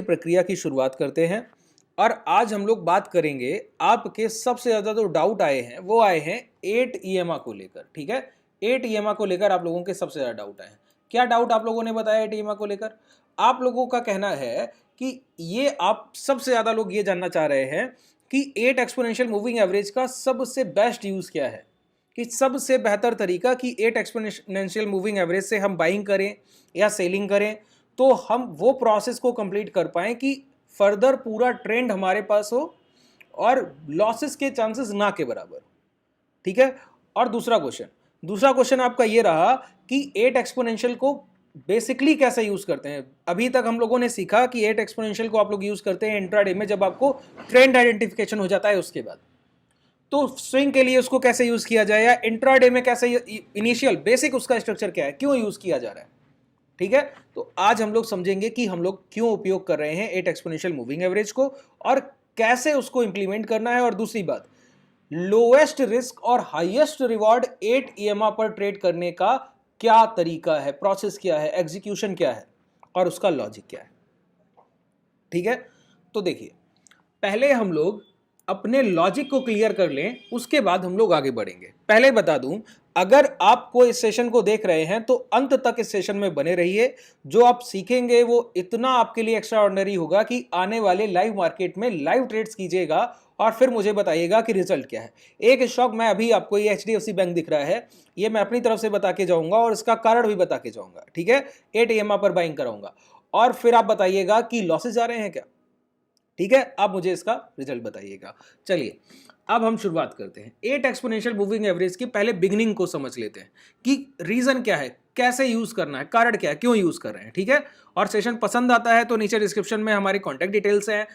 प्रक्रिया की शुरुआत करते हैं और आज हम लोग बात करेंगे आपके सबसे ज़्यादा जो डाउट आए हैं वो आए हैं 8 EMA को लेकर। ठीक है, 8 EMA को लेकर आप लोगों के सबसे ज़्यादा डाउट आए हैं। क्या डाउट आप लोगों ने बताया 8 EMA को लेकर? आप लोगों का कहना है कि ये आप सबसे ज़्यादा लोग ये जानना चाह रहे हैं कि 8 एक्सपोनेंशियल मूविंग एवरेज का सबसे बेस्ट यूज़ क्या है, कि सबसे बेहतर तरीका कि 8 एक्सपोनेंशियल मूविंग एवरेज से हम बाइंग करें या सेलिंग करें तो हम वो प्रोसेस को कंप्लीट कर पाएं कि फर्दर पूरा ट्रेंड हमारे पास हो और लॉसेस के चांसेस ना के बराबर। ठीक है, और दूसरा क्वेश्चन आपका ये रहा कि 8 एक्सपोनेंशियल को बेसिकली कैसे यूज करते हैं। अभी तक हम लोगों ने सीखा कि 8 एक्सपोनेंशियल को आप लोग यूज करते हैं इंट्राडे में, जब आपको ट्रेंड आइडेंटिफिकेशन हो जाता है उसके बाद। तो स्विंग के लिए उसको कैसे यूज किया जाए या इंट्राडे में कैसे, इनिशियल बेसिक उसका स्ट्रक्चर क्या है, क्यों यूज किया जा रहा है। ठीक है, तो आज हम लोग समझेंगे कि हम लोग क्यों उपयोग कर रहे हैं 8 एक्सपोनेंशियल मूविंग एवरेज को और कैसे उसको इंप्लीमेंट करना है। और दूसरी बात, लोएस्ट रिस्क और हाईएस्ट रिवॉर्ड 8 EMA पर ट्रेड करने का क्या तरीका है, प्रोसेस क्या है, एग्जीक्यूशन क्या है और उसका लॉजिक क्या है। ठीक है, तो देखिए, पहले हम लोग अपने लॉजिक को क्लियर कर लें, उसके बाद हम लोग आगे बढ़ेंगे। पहले बता दूं, अगर आपको इस सेशन को देख रहे हैं तो अंत तक इस सेशन में बने रहिए। जो आप सीखेंगे वो इतना आपके लिए एक्स्ट्रा ऑर्डिनरी होगा कि आने वाले लाइव मार्केट में लाइव ट्रेड्स कीजिएगा और फिर मुझे बताइएगा कि रिजल्ट क्या है। एक स्टॉक मैं अभी आपको, ये HDFC बैंक दिख रहा है, ये मैं अपनी तरफ से बता के जाऊंगा और इसका कारण भी बता के जाऊंगा। ठीक है, 8 EMA पर बाइंग कराऊंगा और फिर आप बताइएगा कि लॉसेज आ रहे हैं क्या। ठीक है, आप मुझे इसका रिजल्ट बताइएगा। चलिए अब हम शुरुआत करते हैं 8 एक्सपोनेंशियल मूविंग एवरेज की। पहले बिगनिंग को समझ लेते हैं कि रीजन क्या है, कैसे यूज करना है, कारण क्या है, क्यों यूज कर रहे हैं। ठीक है, और सेशन पसंद आता है तो नीचे डिस्क्रिप्शन में हमारी कॉन्टैक्ट डिटेल्स हैं,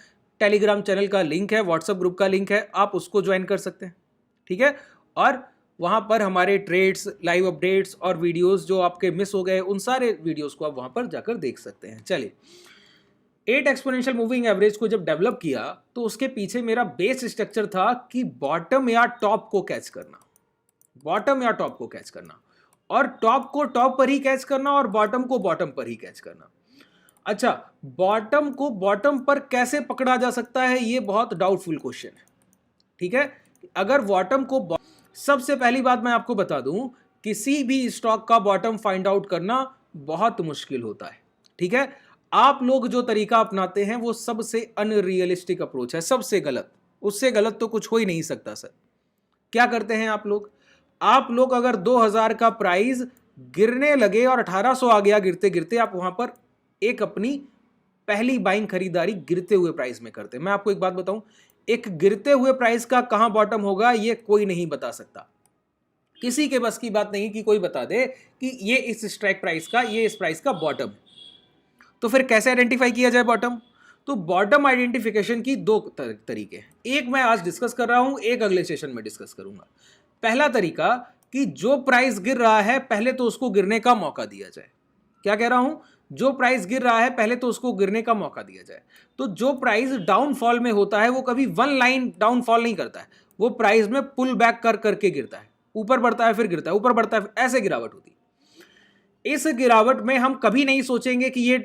टेलीग्राम चैनल का लिंक है, व्हाट्सएप ग्रुप का लिंक है, आप उसको ज्वाइन कर सकते हैं। ठीक है, और वहां पर हमारे ट्रेड्स, लाइव अपडेट्स और वीडियोस जो आपके मिस हो गए उन सारे वीडियोस को आप वहां पर जाकर देख सकते हैं। चलिए, 8 एक्सपोनेंशियल मूविंग एवरेज को जब डेवलप किया तो उसके पीछे मेरा बेस स्ट्रक्चर था कि बॉटम या टॉप को कैच करना, बॉटम या टॉप को कैच करना, और टॉप को टॉप पर ही कैच करना और बॉटम को बॉटम पर ही कैच करना। अच्छा, बॉटम को बॉटम पर कैसे पकड़ा जा सकता है, यह बहुत डाउटफुल क्वेश्चन है। ठीक है, अगर बॉटम को, सबसे पहली बात मैं आपको बता दूं, किसी भी स्टॉक का बॉटम फाइंड आउट करना बहुत मुश्किल होता है। ठीक है, आप लोग जो तरीका अपनाते हैं वो सबसे अनरियलिस्टिक अप्रोच है, सबसे गलत, उससे गलत तो कुछ हो ही नहीं सकता सर। क्या करते हैं आप लोग अगर 2000 का प्राइस गिरने लगे और 1800 आ गया गिरते गिरते, आप वहां पर एक अपनी पहली बाइंग खरीदारी गिरते हुए प्राइस में करते हैं। मैं आपको एक बात बताऊं, एक गिरते हुए प्राइस का कहां बॉटम होगा ये कोई नहीं बता सकता, किसी के बस की बात नहीं कि कोई बता दे कि ये इस स्ट्राइक प्राइस का, ये इस प्राइस का बॉटम है। तो फिर कैसे आइडेंटिफाई किया जाए बॉटम? तो बॉटम आइडेंटिफिकेशन की दो तरीके हैं, एक मैं आज डिस्कस कर रहा हूं, एक अगले सेशन में डिस्कस करूंगा। पहला तरीका कि जो प्राइस गिर रहा है पहले तो उसको गिरने का मौका दिया जाए। क्या कह रहा हूं? जो प्राइस गिर रहा है पहले तो उसको गिरने का मौका दिया जाए। तो जो प्राइस डाउनफॉल में होता है वो कभी वन लाइन डाउनफॉल नहीं करता है, वो प्राइस में पुल बैक कर करके गिरता है, ऊपर बढ़ता है फिर गिरता है, ऊपर बढ़ता है, ऐसे गिरावट होती है। इस गिरावट में हम कभी नहीं सोचेंगे कि ये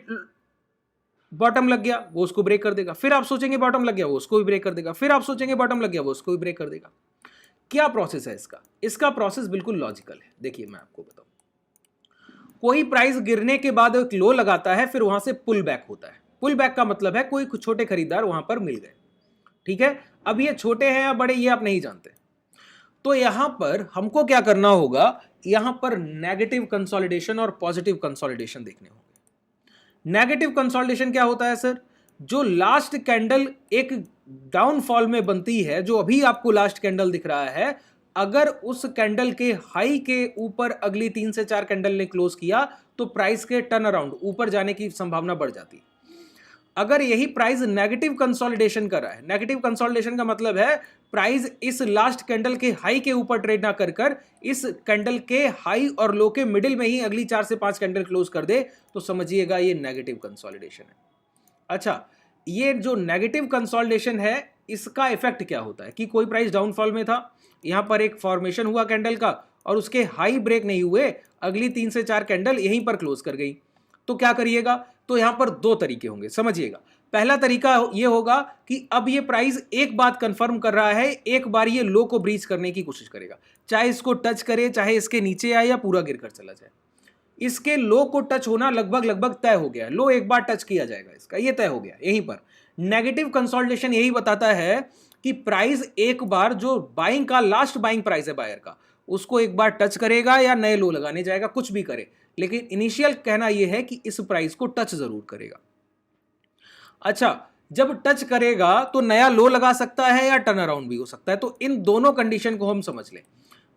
बॉटम लग गया, वो उसको ब्रेक कर देगा, फिर आप सोचेंगे बॉटम लग गया, वो उसको भी ब्रेक कर देगा, फिर आप सोचेंगे बॉटम लग गया, वो उसको भी ब्रेक कर देगा। क्या प्रोसेस है इसका? इसका प्रोसेस बिल्कुल लॉजिकल है। देखिए मैं आपको बताऊं, कोई प्राइस गिरने के बाद एक लो लगाता है, फिर वहां से पुल बैक होता है। पुल बैक का मतलब है कोई छोटे खरीदार वहां पर मिल गए। ठीक है, अब ये छोटे हैं या बड़े ये आप नहीं जानते, तो यहां पर हमको क्या करना होगा, यहां पर नेगेटिव कंसोलिडेशन और पॉजिटिव कंसोलिडेशन देखने होंगे। नेगेटिव कंसोलिडेशन क्या होता है सर? जो लास्ट कैंडल एक डाउनफॉल में बनती है, जो अभी आपको लास्ट कैंडल दिख रहा है, अगर उस कैंडल के हाई के ऊपर अगली 3 से 4 कैंडल ने क्लोज किया तो प्राइस के टर्न अराउंड ऊपर जाने की संभावना बढ़ जाती है। अगर यही प्राइस नेगेटिव कंसोलिडेशन कर रहा है, नेगेटिव कंसोलिडेशन का मतलब है प्राइस इस लास्ट कैंडल के हाई के ऊपर ट्रेड ना कर इस कैंडल के हाई और लो के मिडिल में ही अगली 4 से 5 कैंडल क्लोज कर दे, तो समझिएगा ये नेगेटिव कंसोलिडेशन है। अच्छा, ये जो नेगेटिव कंसोलिडेशन है इसका इफेक्ट क्या होता है कि कोई प्राइस डाउनफॉल में था, यहां पर एक फॉर्मेशन हुआ कैंडल का और उसके हाई ब्रेक नहीं हुए, अगली 3 से 4 कैंडल यहीं पर क्लोज कर गई, तो क्या करिएगा? तो यहां पर दो तरीके होंगे, समझिएगा। पहला तरीका ये होगा कि अब ये प्राइस एक बात कंफर्म कर रहा है, एक बार ये लो को ब्रीच करने की कोशिश करेगा, चाहे इसको टच करे, चाहे इसके नीचे आए या पूरा गिरकर चला जाए। इसके लो को टच होना लगभग तय हो गया। लो एक बार टच किया जाएगा इसका, ये तय हो गया। यहीं पर नेगेटिव कंसोलिडेशन यही बताता है कि प्राइस एक बार जो बाइंग का लास्ट बाइंग प्राइस है बायर का, उसको एक बार टच करेगा या नए लो लगाने जाएगा, कुछ भी करे, लेकिन इनिशियल कहना यह है कि इस प्राइस को टच जरूर करेगा। अच्छा, जब टच करेगा तो नया लो लगा सकता है या टर्न अराउंड भी हो सकता है। तो इन दोनों कंडीशन को हम समझ लें।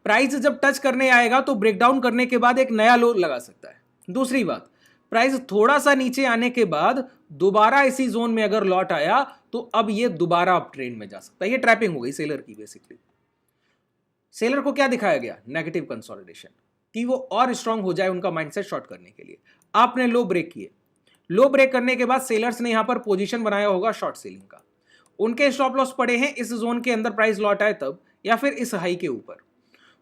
प्राइस जब टच करने आएगा तो ब्रेकडाउन करने के बाद एक नया लो लगा सकता है। दूसरी बात, प्राइस थोड़ा सा नीचे आने के बाद दोबारा इसी जोन में अगर लौट आया तो अब ये दोबारा अप ट्रेंड में जा सकता है। ये ट्रैपिंग हो गई सेलर की। बेसिकली सेलर को क्या दिखाया गया? नेगेटिव कंसोलिडेशन, कि वो और स्ट्रांग हो जाए उनका माइंडसेट शॉर्ट करने के लिए। आपने लो ब्रेक किए, लो ब्रेक करने के बाद सेलर्स ने यहां पर पोजीशन बनाया होगा शॉर्ट सेलिंग का। उनके स्टॉप लॉस पड़े हैं इस जोन के अंदर प्राइस लौट आए तब, या फिर इस हाई के ऊपर।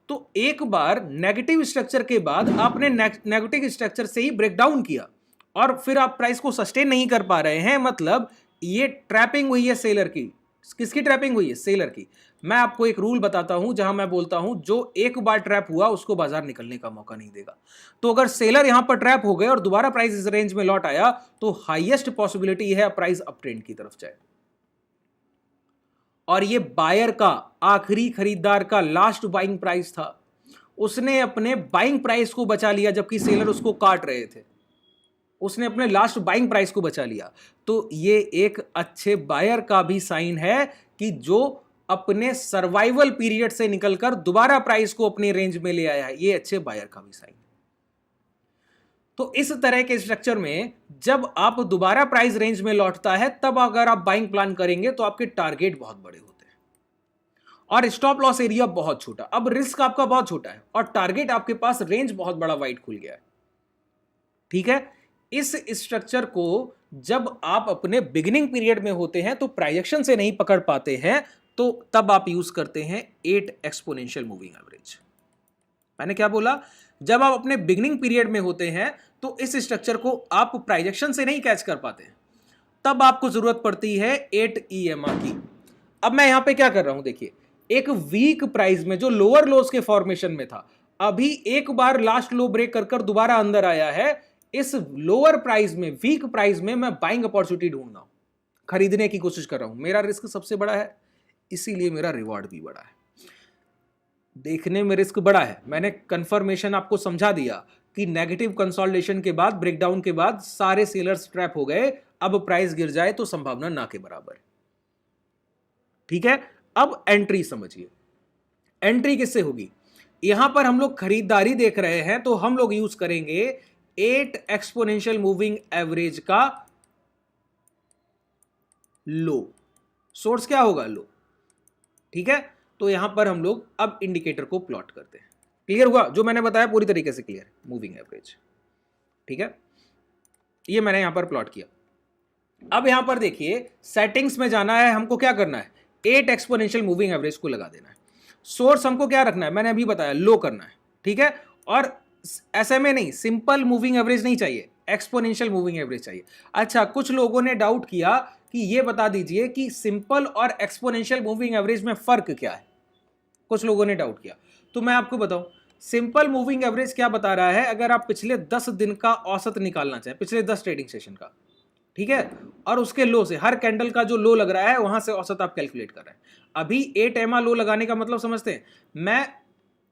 तो एक बार नेगेटिव स्ट्रक्चर के बाद आपने नेगेटिव स्ट्रक्चर से ही ब्रेकडाउन किया और फिर आप प्राइस को सस्टेन नहीं कर पा रहे हैं, मतलब ये ट्रैपिंग हुई है सेलर की। किसकी ट्रैपिंग हुई है? सेलर की। मैं आपको एक रूल बताता हूं जहां मैं बोलता हूं जो एक बार ट्रैप हुआ उसको बाजार निकलने का मौका नहीं देगा। तो अगर सेलर यहां पर ट्रैप हो गए और दोबारा प्राइस इस रेंज में लौट आया तो हाईएस्ट पॉसिबिलिटी है प्राइस अप ट्रेंड की तरफ जाए। और ये बायर का, आखिरी खरीदार का लास्ट बाइंग प्राइस था। उसने अपने बाइंग प्राइस को बचा लिया जबकि सेलर उसको काट रहे थे। उसने अपने लास्ट बाइंग प्राइस को बचा लिया। तो ये एक अच्छे बायर का भी साइन है कि जो अपने सर्वाइवल पीरियड से निकलकर दोबारा प्राइस को अपनी रेंज में ले आया है, ये अच्छे बायर का भी साइन। तो इस तरह के स्ट्रक्चर में जब आप दोबारा प्राइस रेंज में लौटता है तब अगर आप बाइंग प्लान करेंगे तो आपके टारगेट बहुत बड़े होते हैं और स्टॉप लॉस एरिया बहुत छोटा। अब रिस्क आपका बहुत छोटा है और टारगेट आपके पास रेंज बहुत बड़ा वाइड खुल गया है। ठीक है, इस स्ट्रक्चर को जब आप अपने बिगिनिंग पीरियड में होते हैं तो प्राइजेक्शन से नहीं पकड़ पाते हैं, तो तब आप यूज करते हैं 8 एक्सपोनेंशियल मूविंग एवरेज। मैंने क्या बोला? जब आप अपने बिगिनिंग पीरियड में होते हैं तो इस स्ट्रक्चर को आप प्राइजेक्शन से नहीं कैच कर पाते, तब आपको जरूरत पड़ती है 8 EMA की। अब मैं यहां पे क्या कर रहा हूं, देखिए, एक वीक प्राइस में जो लोअर लोस के फॉर्मेशन में था, अभी एक बार लास्ट लो ब्रेक कर दोबारा अंदर आया है। इस लोअर प्राइस में, वीक प्राइस में मैं बाइंग अपॉर्चुनिटी ढूंढ रहा हूं, खरीदने की कोशिश कर रहा हूं। मेरा रिस्क सबसे बड़ा है, इसीलिए मेरा रिवॉर्ड भी बड़ा है। देखने में रिस्क बड़ा है, मैंने कंफर्मेशन आपको समझा दिया कि नेगेटिव कंसोलिडेशन के बाद, ब्रेकडाउन के बाद सारे सेलर्स ट्रैप हो गए। अब प्राइस गिर जाए तो संभावना ना के बराबर। ठीक है, अब एंट्री समझिए। एंट्री किससे होगी? यहां पर हम लोग खरीदारी देख रहे हैं तो हम लोग यूज करेंगे 8 एक्सपोनेंशियल मूविंग एवरेज का लो। सोर्स क्या होगा? लो। ठीक है, तो यहां पर हम लोग अब इंडिकेटर को प्लॉट करते हैं। क्लियर हुआ? जो मैंने बताया पूरी तरीके से क्लियर है। मूविंग एवरेज, ठीक है, ये मैंने यहां पर प्लॉट किया। अब यहां पर देखिए, सेटिंग्स में जाना है, हमको क्या करना है? 8 एक्सपोनेंशियल मूविंग एवरेज को लगा देना है। सोर्स हमको क्या रखना है? मैंने अभी बताया, लो करना है। ठीक है, और SMA नहीं, सिंपल मूविंग एवरेज नहीं चाहिए, एक्सपोनेंशियल मूविंग एवरेज चाहिए। अच्छा, कुछ लोगों ने डाउट किया कि ये बता दीजिए कि सिंपल और एक्सपोनेंशियल मूविंग एवरेज में फर्क क्या है। कुछ लोगों ने डाउट किया, तो मैं आपको बताऊं, सिंपल मूविंग एवरेज क्या बता रहा है? अगर आप पिछले 10 दिन का औसत निकालना चाहें, पिछले 10 ट्रेडिंग सेशन का, ठीक है, और उसके लो से, हर कैंडल का जो लो लग रहा है वहां से औसत आप कैलकुलेट कर रहे हैं। अभी 8 EMA लो लगाने का मतलब समझते हैं? मैं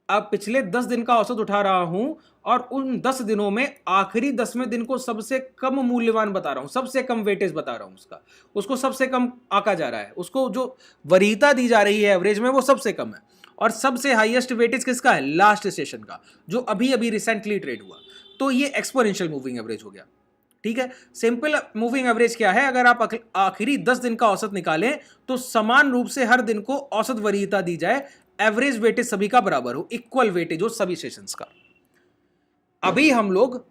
अब पिछले 10 दिन का औसत उठा रहा हूं और उन 10 दिनों में आखिरी 10वें दिन को सबसे कम मूल्यवान बता रहा हूं, सबसे कम वेटेज बता रहा हूं उसको सबसे कम आंका जा रहा है, उसको जो वरीयता दी जा रही है एवरेज में वो सबसे कम है। और सबसे हाईएस्ट वेटेज किसका है? लास्ट सेशन का, जो अभी अभी रिसेंटली ट्रेड हुआ। तो ये एक्सपोनेंशियल मूविंग एवरेज हो गया। ठीक है, सिंपल मूविंग एवरेज क्या है? अगर आप आखिरी 10 दिन का औसत निकालें तो समान रूप से हर दिन को औसत वरीयता दी जाए, एवरेज वेटेज सभी का बराबर हो, इक्वल वेटेज हो सभी सेशंस का। अभी हम लोग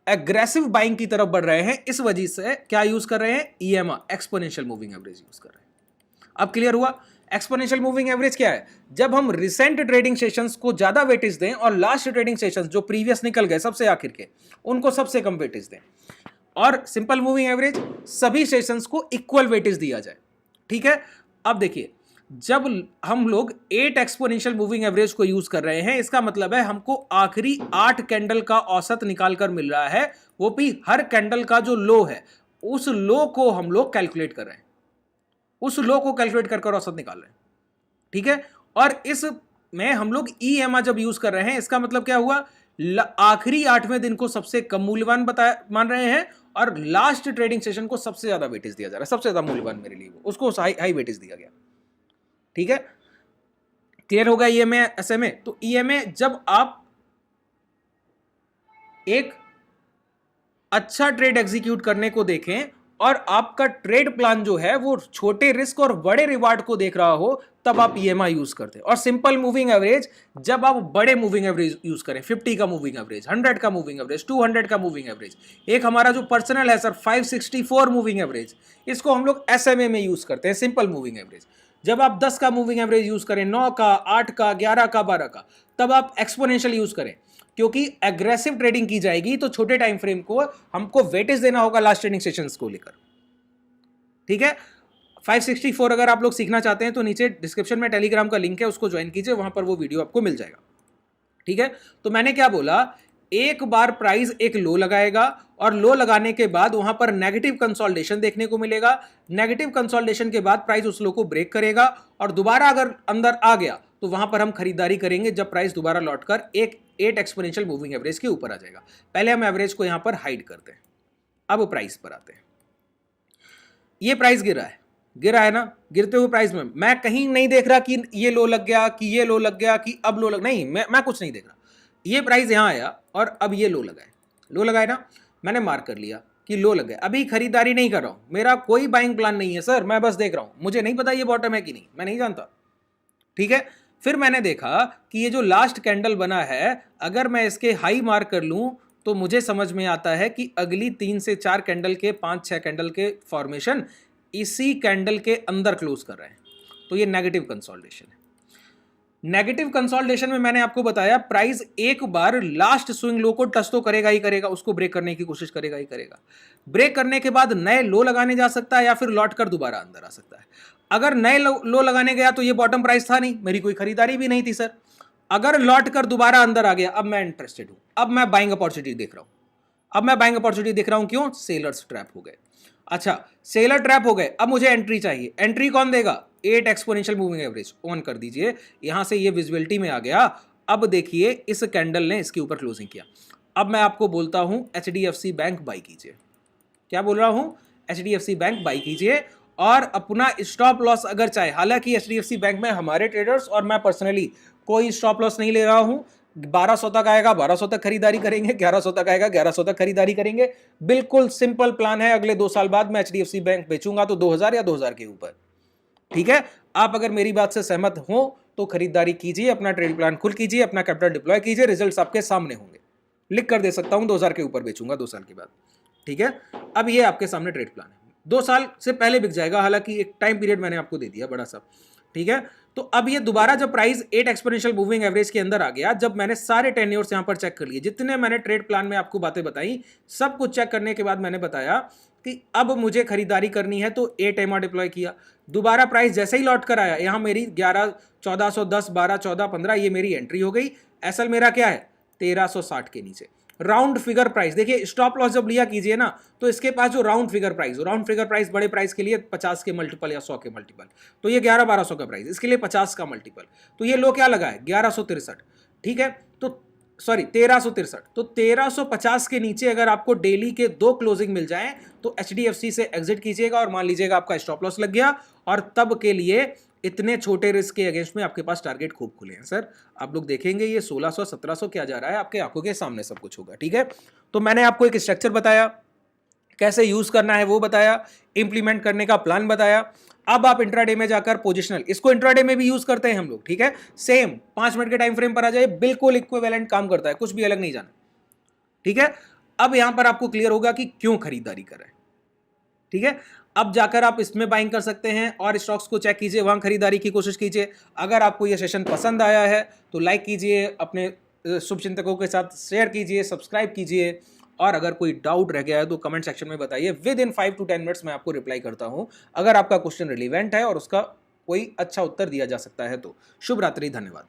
एग्रेसिव बाइंग की तरफ बढ़ रहे हैं, इस वजह से क्या यूज कर रहे हैं? EMA, exponential moving average use कर रहे हैं। अब क्लियर हुआ? एक्सपोनेंशियल मूविंग एवरेज क्या है? जब हम रिसेंट ट्रेडिंग सेशंस को ज्यादा वेटेज दें और लास्ट ट्रेडिंग सेशंस जो प्रीवियस निकल गए सबसे आखिर के, उनको सबसे कम वेटेज दें। और सिंपल मूविंग एवरेज सभी सेशंस को इक्वल वेटेज दिया जाए। ठीक है, अब देखिए जब हम लोग 8 एक्सपोनेंशियल मूविंग एवरेज को यूज कर रहे हैं, इसका मतलब है हमको आखिरी 8 कैंडल का औसत निकालकर मिल रहा है, वो भी हर कैंडल का जो लो है उस लो को हम लोग कैलकुलेट कर रहे हैं, उस लो को कैलकुलेट कर औसत निकाल रहे हैं। ठीक है, और इस में हम लोग EMA जब यूज कर रहे हैं, इसका मतलब क्या हुआ, आखिरी 8वें दिन को सबसे कम मूल्यवान मान रहे हैं और लास्ट ट्रेडिंग सेशन को सबसे ज्यादा वेटेज दिया जा रहा है, सबसे ज्यादा मूल्यवान मेरे लिए उसको हाई वेटेज दिया गया। ठीक है, क्लियर होगा EMA SMA। तो EMA जब आप एक अच्छा ट्रेड एग्जीक्यूट करने को देखें और आपका ट्रेड प्लान जो है वो छोटे रिस्क और बड़े रिवार्ड को देख रहा हो, तब आप EMA यूज करते हैं। और सिंपल मूविंग एवरेज जब आप बड़े मूविंग एवरेज यूज करें, 50 का मूविंग एवरेज, 100 का मूविंग एवरेज, 200 का मूविंग एवरेज। एक हमारा जो पर्सनल है सर 564 मूविंग एवरेज, इसको हम लोग SMA में यूज करते हैं, सिंपल मूविंग एवरेज। जब आप 10 का मूविंग एवरेज यूज करें, 9 का, 8 का, 11 का, 12 का, तब आप एक्सपोनेंशियल यूज करें, क्योंकि एग्रेसिव ट्रेडिंग की जाएगी तो छोटे टाइम फ्रेम को हमको वेटेज देना होगा लास्ट ट्रेडिंग सेशंस को लेकर। ठीक है, 564 अगर आप लोग सीखना चाहते हैं तो नीचे डिस्क्रिप्शन में टेलीग्राम का लिंक है, उसको ज्वाइन कीजिए, वहां पर वो वीडियो आपको मिल जाएगा। ठीक है, तो मैंने क्या बोला, एक बार प्राइस एक लो लगाएगा और लो लगाने के बाद वहां पर नेगेटिव कंसोलिडेशन देखने को मिलेगा। नेगेटिव कंसोलिडेशन के बाद प्राइस उस लो को ब्रेक करेगा और दोबारा अगर अंदर आ गया तो वहां पर हम खरीदारी करेंगे जब प्राइस दोबारा लौटकर एक 8 एक्सपोनेंशियल मूविंग एवरेज के ऊपर आ जाएगा। पहले हम एवरेज को यहां पर हाइड करते हैं, अब प्राइस पर आते हैं। ये प्राइस गिरा है ना, गिरते हुए प्राइस में मैं कहीं नहीं देख रहा कि ये लो लग गया, कि ये लो लग गया, कि अब लो लग, नहीं, मैं कुछ नहीं देख रहा। ये प्राइस यहां आया और अब ये लो लगा है ना, मैंने मार्क कर लिया कि लो लग गया। अभी खरीदारी नहीं कर रहा हूं, मेरा कोई बाइंग प्लान नहीं है सर, मैं बस देख रहा हूं, मुझे नहीं पता ये बॉटम है कि नहीं, मैं नहीं जानता। ठीक है, फिर मैंने देखा कि ये जो लास्ट कैंडल बना है, अगर मैं इसके हाई मार्क कर लूं तो मुझे समझ में आता है कि अगली 3 से 4 कैंडल के, 5-6 कैंडल के फॉर्मेशन इसी कैंडल के अंदर क्लोज कर रहे हैं, तो ये नेगेटिव कंसोलिडेशन है। नेगेटिव कंसोलिडेशन में मैंने आपको बताया प्राइस एक बार लास्ट स्विंग लो को टच तो करेगा ही करेगा, उसको ब्रेक करने की कोशिश करेगा ही करेगा। ब्रेक करने के बाद नए लो लगाने जा सकता है या फिर लौट कर दोबारा अंदर आ सकता है। अगर नए लो लगाने गया तो ये बॉटम प्राइस था नहीं, मेरी कोई खरीदारी भी नहीं थी सर। अगर लौट कर दोबारा अंदर आ गया, अब मैं इंटरेस्टेड हूं, अब मैं बाइंग अपॉर्चुनिटी देख रहा हूं। क्यों? सेलर्स ट्रैप हो गए। अच्छा, सेलर ट्रैप हो गए, अब मुझे एंट्री चाहिए। एंट्री कौन देगा? 8 एक्सपोनेंशियल मूविंग एवरेज ऑन कर दीजिए। यहां से ये विजिबिलिटी में आ गया। अब देखिए इस कैंडल ने इसके ऊपर क्लोजिंग किया। अब मैं आपको बोलता हूं HDFC बैंक बाई कीजिए। क्या बोल रहा हूं? HDFC बैंक बाई कीजिए और अपना स्टॉप लॉस अगर चाहे, हालांकि HDFC बैंक में हमारे ट्रेडर्स और मैं पर्सनली कोई स्टॉप लॉस नहीं ले रहा हूं। 1200 तक आएगा 1200 तक खरीदारी करेंगे, 1100 तक आएगा 1100 तक खरीदारी करेंगे। बिल्कुल सिंपल प्लान है। अगले 2 साल बाद मैं HDFC बैंक बेचूंगा तो 2000 या 2000 के ऊपर। ठीक है, आप अगर मेरी बात से सहमत हो तो खरीदारी कीजिए, अपना ट्रेड प्लान खुल कीजिए, अपना कैपिटल डिप्लॉय कीजिए, रिजल्ट्स आपके सामने होंगे। लिख कर दे सकता हूं 2000 के ऊपर बेचूंगा 2 साल के बाद। ठीक है, अब ये आपके सामने ट्रेड प्लान है। 2 साल से पहले बिक जाएगा, हालांकि एक टाइम पीरियड मैंने आपको दे दिया बड़ा सा। ठीक है, तो अब ये दोबारा जब प्राइस 8 एक्सपोनेंशियल मूविंग एवरेज के अंदर आ गया, जब मैंने सारे टेन्योर्स यहां पर चेक कर लिए, जितने मैंने ट्रेड प्लान में आपको बातें बताई, सब कुछ चेक करने के बाद मैंने बताया कि अब मुझे खरीदारी करनी है, तो 8 EMA डिप्लॉय किया। दोबारा प्राइस जैसे ही लौट कर आया, यहां मेरी 11 1410 12 14 15 ये मेरी एंट्री हो गई। एसएल मेरा क्या है? 1360 के नीचे। राउंड फिगर प्राइस देखिए, स्टॉप लॉस जब लिया कीजिए ना, तो इसके पास जो राउंड फिगर प्राइस बड़े प्राइस के लिए 50 के मल्टीपल या 100 के मल्टीपल, तो ये 11-1200 का प्राइस, इसके लिए 50 का मल्टीपल, तो ये लो क्या लगा है? 1163। ठीक है, तो सॉरी 1363। तो 1350 के नीचे अगर आपको डेली के 2 क्लोजिंग मिल जाएं तो HDFC से एग्जिट कीजिएगा और मान लीजिएगा आपका स्टॉप लॉस लग गया, और तब के लिए इतने छोटे रिस्क के अगेंस्ट में आपके पास टारगेट खूब खुले हैं सर। आप लोग देखेंगे ये 1600-1700 क्या जा रहा है, आपके आंखों के सामने सब कुछ होगा। ठीक है, तो मैंने आपको एक स्ट्रक्चर बताया, कैसे यूज करना है वो बताया, इंप्लीमेंट करने का प्लान बताया। अब आप इंट्राडे में जाकर पोजिशनल, इसको इंट्राडे में भी यूज करते हैं हम लोग। ठीक है, सेम 5 मिनट के टाइम फ्रेम पर आ जाए, बिल्कुल इक्विवेलेंट काम करता है, कुछ भी अलग नहीं जाना। ठीक है, अब यहां पर आपको क्लियर होगा कि क्यों खरीदारी कर रहे हैं। ठीक है, अब जाकर आप इसमें बाइंग कर सकते हैं और स्टॉक्स को चेक कीजिए, वहां खरीदारी की कोशिश कीजिए। अगर आपको यह सेशन पसंद आया है तो लाइक कीजिए, अपने शुभचिंतकों के साथ शेयर कीजिए, सब्सक्राइब कीजिए और अगर कोई डाउट रह गया है तो कमेंट सेक्शन में बताइए, विद इन 5 to 10 मिनट्स मैं आपको रिप्लाई करता हूं अगर आपका क्वेश्चन रिलीवेंट है और उसका कोई अच्छा उत्तर दिया जा सकता है तो। शुभ रात्रि, धन्यवाद।